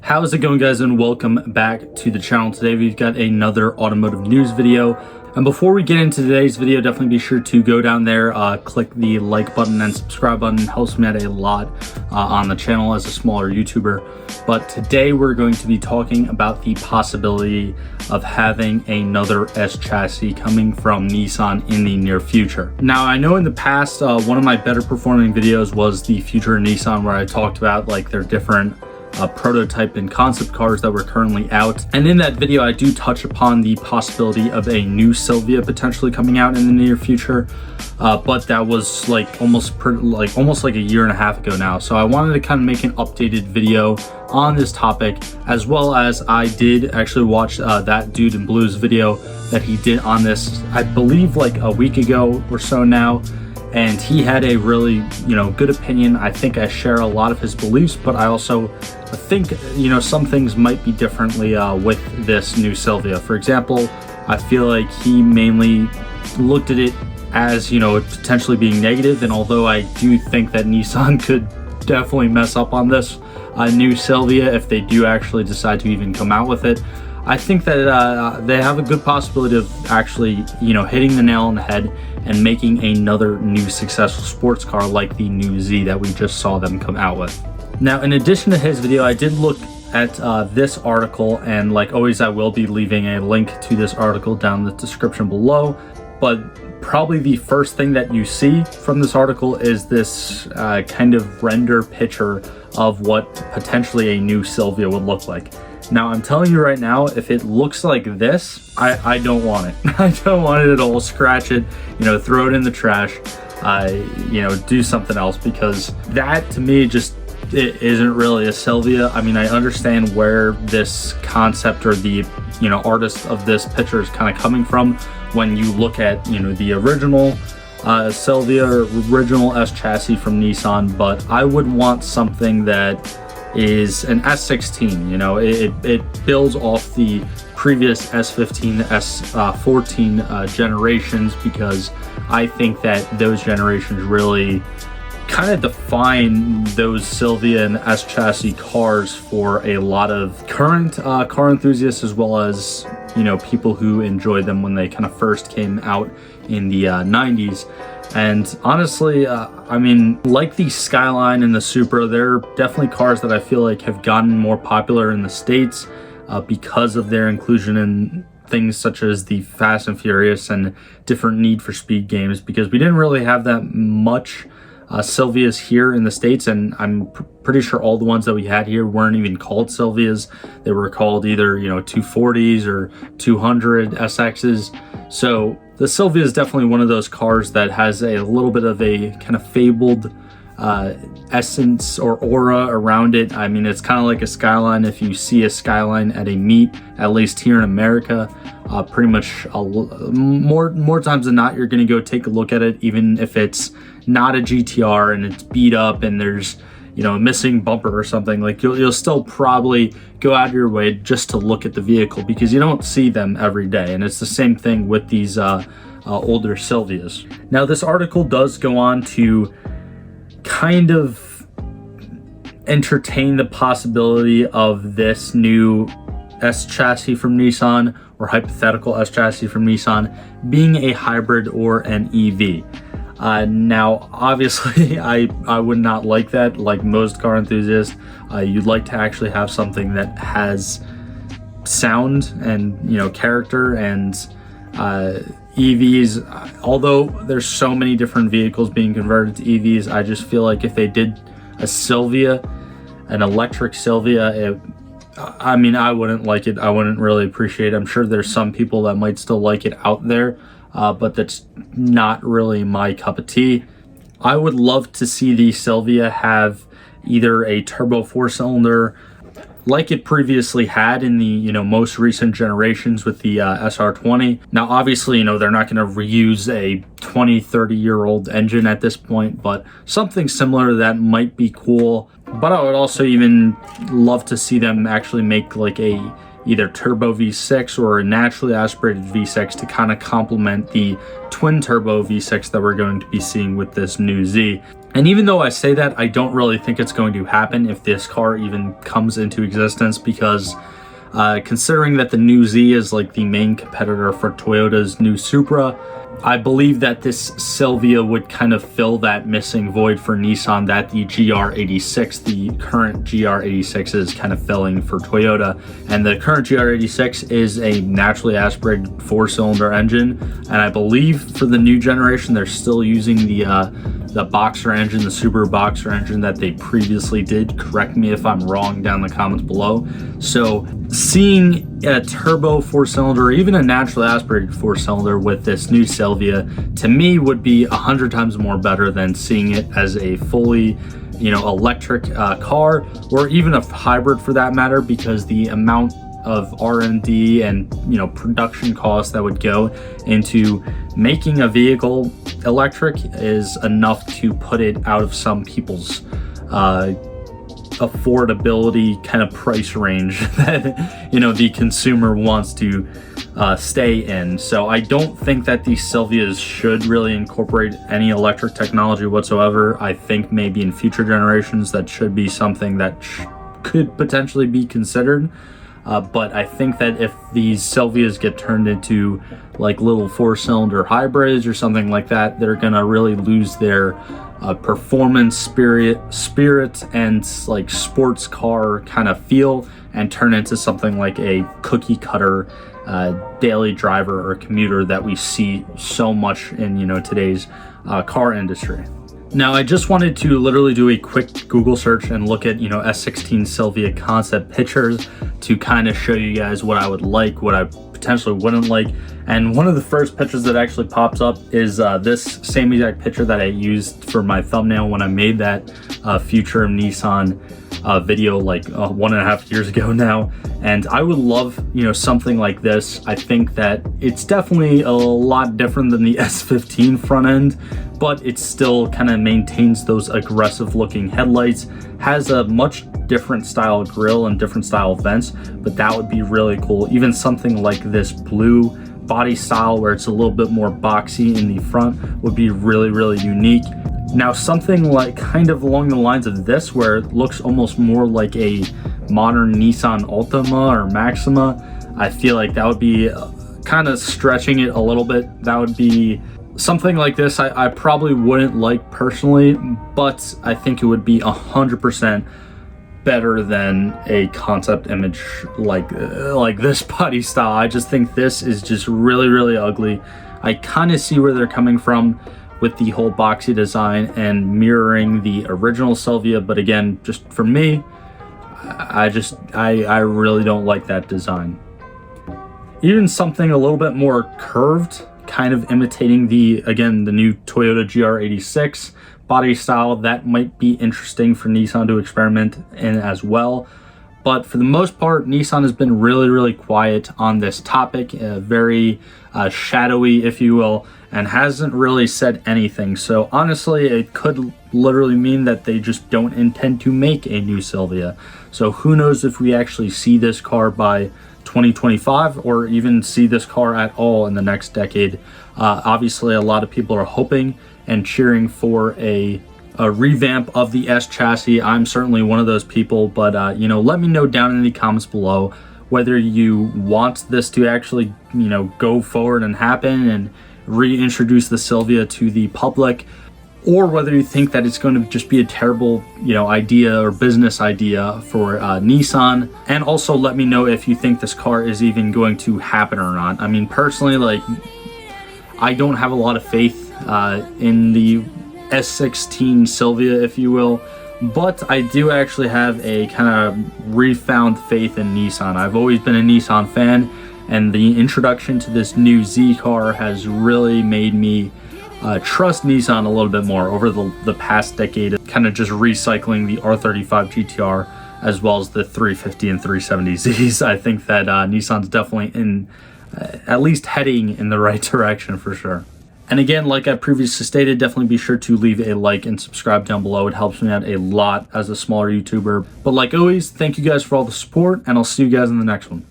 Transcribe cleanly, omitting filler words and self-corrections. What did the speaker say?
How's it going, guys, and welcome back to the channel. Today we've got another automotive news video, and before we get into today's video, definitely be sure to go down there, click the like button and subscribe button. It helps me out a lot on the channel as a smaller YouTuber. But today we're going to be talking about the possibility of having another S chassis coming from Nissan in the near future. Now, I know in the past one of my better performing videos was the future of Nissan, where I talked about like their different prototype and concept cars that were currently out, and in that video I do touch upon the possibility of a new Silvia potentially coming out in the near future, but that was like almost like a year and a half ago now. So I wanted to kind of make an updated video on this topic, as well as I did actually watch that Dude in Blue's video that he did on this, I believe like a week ago or so now, and he had a really, good opinion. I think I share a lot of his beliefs, but I also think, some things might be differently with this new Silvia. For example, I feel like he mainly looked at it as, potentially being negative, and although I do think that Nissan could definitely mess up on this new Silvia if they do actually decide to even come out with it, I think that they have a good possibility of actually, hitting the nail on the head and making another new successful sports car like the new Z that we just saw them come out with. Now, in addition to his video, I did look at this article, and like always, I will be leaving a link to this article down in the description below. But probably the first thing that you see from this article is this kind of render picture of what potentially a new Silvia would look like. Now, I'm telling you right now, if it looks like this, I don't want it. I don't want it at all. Scratch it, throw it in the trash, do something else, because that to me just it isn't really a Silvia. I mean, I understand where this concept or the artist of this picture is kind of coming from when you look at the original Silvia or original S chassis from Nissan, but I would want something that is an S16. It builds off the previous S15, S14 generations, because I think that those generations really kind of define those Silvia and S chassis cars for a lot of current car enthusiasts, as well as people who enjoyed them when they kind of first came out in the 90s. And honestly, I mean, like the Skyline and the Supra, they're definitely cars that I feel like have gotten more popular in the States because of their inclusion in things such as the Fast and Furious and different Need for Speed games, because we didn't really have that much Silvias here in the States, and I'm pretty sure all the ones that we had here weren't even called Silvias. They were called either 240s or 200 SXs. So the Silvia is definitely one of those cars that has a little bit of a kind of fabled essence or aura around it. I mean, it's kind of like a Skyline. If you see a Skyline at a meet, at least here in America, pretty much more times than not, you're going to go take a look at it, even if it's not a GTR and it's beat up and there's a missing bumper or something. Like you'll still probably go out of your way just to look at the vehicle, because you don't see them every day. And it's the same thing with these older Silvias. Now, this article does go on to kind of entertain the possibility of this new S chassis from Nissan, or hypothetical S chassis from Nissan, being a hybrid or an EV. Now, obviously, I would not like that. Like most car enthusiasts, you'd like to actually have something that has sound and character. And EVs, although there's so many different vehicles being converted to EVs, I just feel like if they did a Silvia, an electric Silvia, I mean, I wouldn't like it. I wouldn't really appreciate it. I'm sure there's some people that might still like it out there, but that's not really my cup of tea. I would love to see the Silvia have either a turbo 4-cylinder like it previously had in the most recent generations with the SR20. Now, obviously, they're not going to reuse a 20-30 year old engine at this point, but something similar to that might be cool. But I would also even love to see them actually make like a either turbo V6 or a naturally aspirated V6 to kind of complement the twin turbo V6 that we're going to be seeing with this new Z. And even though I say that, I don't really think it's going to happen if this car even comes into existence, because considering that the new Z is like the main competitor for Toyota's new Supra, I believe that this Silvia would kind of fill that missing void for Nissan that the GR86, the current GR86 is kind of filling for Toyota. And the current GR86 is a naturally aspirated 4-cylinder engine, and I believe for the new generation they're still using the boxer engine, the Subaru boxer engine that they previously did. Correct me if I'm wrong down in the comments below. So seeing a turbo 4-cylinder, or even a naturally aspirated 4-cylinder with this new Silvia, to me would be 100 times more better than seeing it as a fully, electric car, or even a hybrid for that matter, because the amount of R&D and production costs that would go into making a vehicle electric is enough to put it out of some people's affordability kind of price range that the consumer wants to stay in. So I don't think that these Silvias should really incorporate any electric technology whatsoever. I think maybe in future generations that should be something that could potentially be considered. But I think that if these Silvias get turned into like little 4-cylinder hybrids or something like that, they're gonna really lose their performance spirit and like sports car kind of feel, and turn into something like a cookie cutter daily driver or commuter that we see so much in today's car industry. Now, I just wanted to literally do a quick Google search and look at, S16 Silvia concept pictures to kind of show you guys what I would like, what I potentially wouldn't like. And one of the first pictures that actually pops up is this same exact picture that I used for my thumbnail when I made that Future of Nissan video like 1.5 years ago now. And I would love, something like this. I think that it's definitely a lot different than the S15 front end, but it still kind of maintains those aggressive looking headlights, has a much different style grille and different style vents, but that would be really cool. Even something like this blue body style where it's a little bit more boxy in the front would be really, really unique. Now, something like kind of along the lines of this, where it looks almost more like a modern Nissan Altima or Maxima, I feel like that would be kind of stretching it a little bit. That would be something like this. I probably wouldn't like personally, but I think it would be 100% better than a concept image like this body style. I just think this is just really, really ugly. I kind of see where they're coming from with the whole boxy design and mirroring the original Silvia, but again, just for me, I really don't like that design. Even something a little bit more curved, kind of imitating the new Toyota GR86 body style, that might be interesting for Nissan to experiment in as well. But for the most part, Nissan has been really, really quiet on this topic, very shadowy, if you will, and hasn't really said anything. So honestly, it could literally mean that they just don't intend to make a new Silvia. So who knows if we actually see this car by 2025 or even see this car at all in the next decade. Obviously, a lot of people are hoping and cheering for a revamp of the S chassis. I'm certainly one of those people, but let me know down in the comments below whether you want this to actually go forward and happen and reintroduce the Silvia to the public, or whether you think that it's going to just be a terrible idea or business idea for Nissan. And also let me know if you think this car is even going to happen or not. I mean, personally, I don't have a lot of faith in the S16 Silvia, if you will, but I do actually have a kind of refound faith in Nissan. I've always been a Nissan fan, and the introduction to this new Z car has really made me trust Nissan a little bit more over the past decade, kind of just recycling the R35 GTR as well as the 350 and 370Zs. I think that Nissan's definitely at least heading in the right direction for sure. And again, like I previously stated, definitely be sure to leave a like and subscribe down below. It helps me out a lot as a smaller YouTuber. But like always, thank you guys for all the support, and I'll see you guys in the next one.